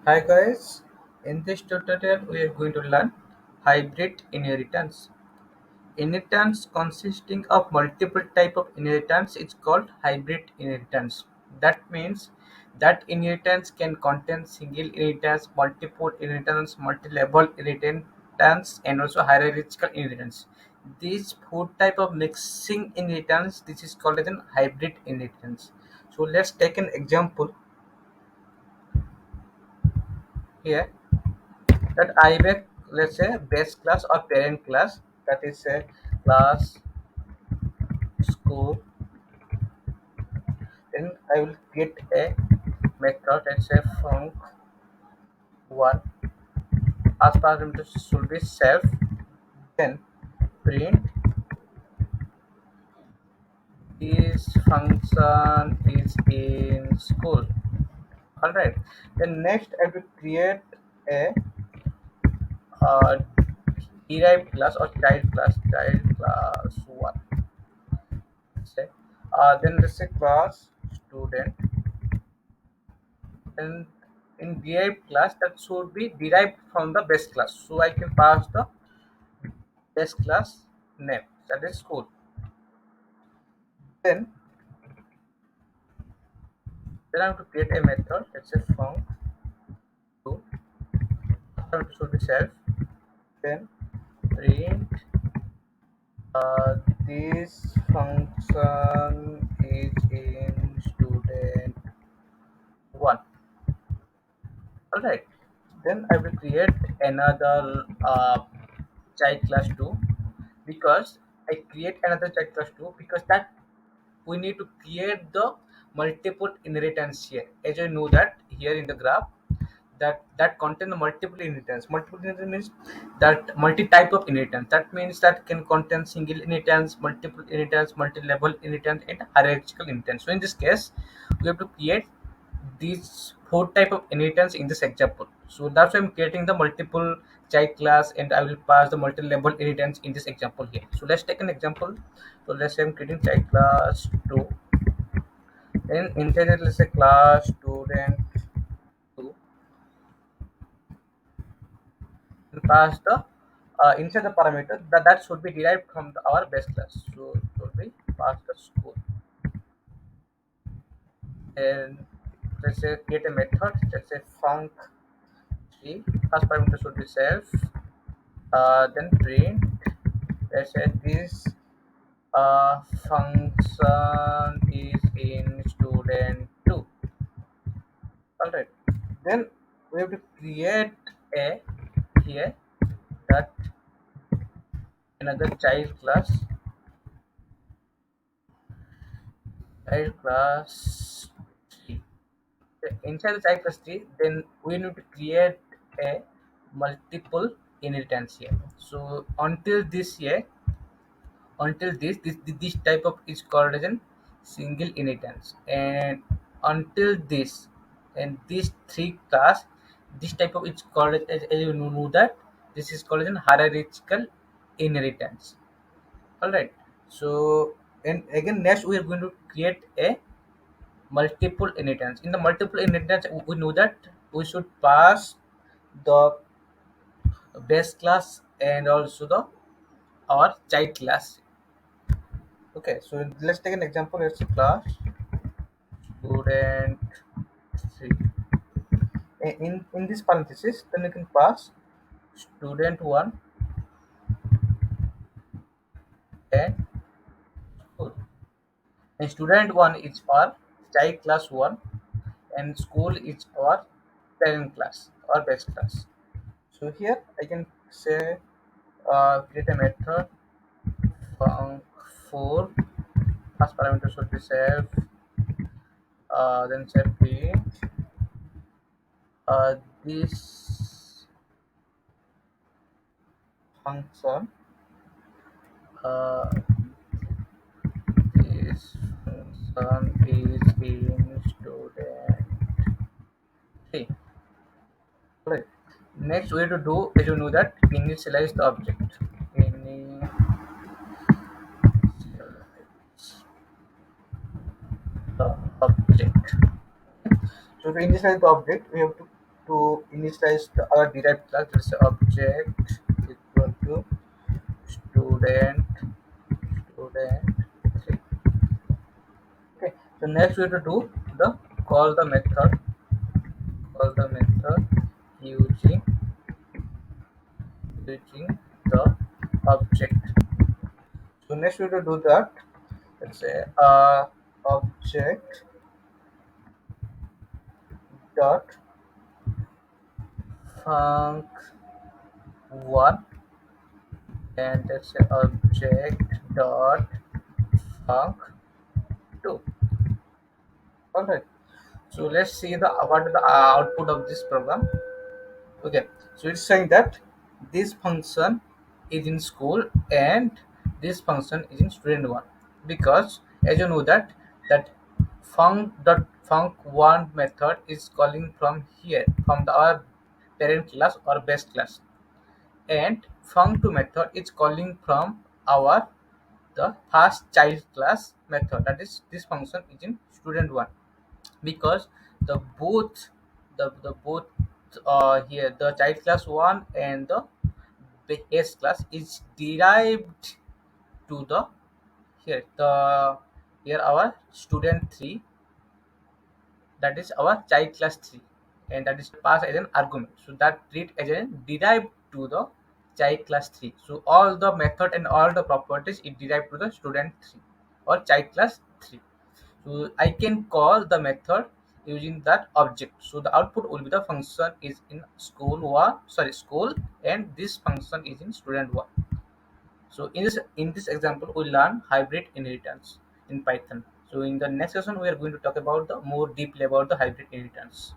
Hi guys, in this tutorial we are going to learn hybrid inheritance. Inheritance consisting of multiple type of inheritance is called hybrid inheritance. That means that inheritance can contain single inheritance, multiple inheritance, multi-level inheritance and also hierarchical inheritance. These four type of mixing inheritance this is called as an hybrid inheritance. So let's take an example here. That I have a, let's say, base class or parent class, that is a class school. Then I will get a method, let's say func one, as parameter should be self, then print this function is in school. All right, then next I will create a uh, derived class or child class one. Say then let's say class student, and in derived class that should be derived from the base class, so I can pass the base class name, that is school. Then I have to create a method, let's say func to, it should be self, then print this function is in student one. All right, then I will create another child class 2, because I create another child class 2 because that we need to create the multiple inheritance here. As you know that here in the graph, that contain the multiple inheritance. Multiple inheritance means that multi-type of inheritance. That means that can contain single inheritance, multiple inheritance, multi-level inheritance, and hierarchical inheritance. So in this case, we have to create these four type of inheritance in this example. So that's why I'm creating the multiple child class, and I will pass the multi-level inheritance in this example here. So let's take an example. So let's say I'm creating child class 2. Then inside it, let's say class student 2, and pass the inside the parameter that should be derived from our base class. So it should be pass the school, and let's say create a method. Let's say func 3, first parameter should be self, then print, let's say this function is in student 2. All right, then we have to create a here that another child class 3. Inside the child class 3, then we need to create a multiple inheritance here. So until this type of is called as a single inheritance, and until this and these three class, this type of is called as you know that this is called as an hierarchical inheritance. All right, so and again next we are going to create a multiple inheritance. In the multiple inheritance, we know that we should pass the base class and also the our child class. Okay, so let's take an example. It's class student 3. In this parenthesis, then you can pass student 1 and school. And student 1 is our child class 1, and school is our parent class or base class. So here I can say create a method func 4, first parameter should be self, then self p, this function, uh, this function is in student 3. Right. Next way to do is you know that initialize the object. Initialize the object. So to initialize the object, we have to to initialize our derived class, let's say object equal to student student 3. Okay. So next we have to do the call the method call the method using using the object. So next we have to do that. Let's say object dot func1, and let's say object dot func2. All right. So let's see the what is the output of this program. Okay, so it's saying that this function is in school and this function is in student one, because as you know that func1 method is calling from here from our parent class or base class, and func2 method is calling from our the first child class method, that is this function is in student one, because the both the both here the child class 1 and the base class is derived to the here the here our student 3, that is our child class 3, and that is passed as an argument, so that treat as a derived to the child class 3. So all the method and all the properties is derived to the student 3 or child class 3. So I can call the method using that object. So the output will be the function is in school one, sorry, school, and this function is in student one. So in this example, we learn hybrid inheritance in Python. So in the next session, we are going to talk about the more deeply about the hybrid inheritance.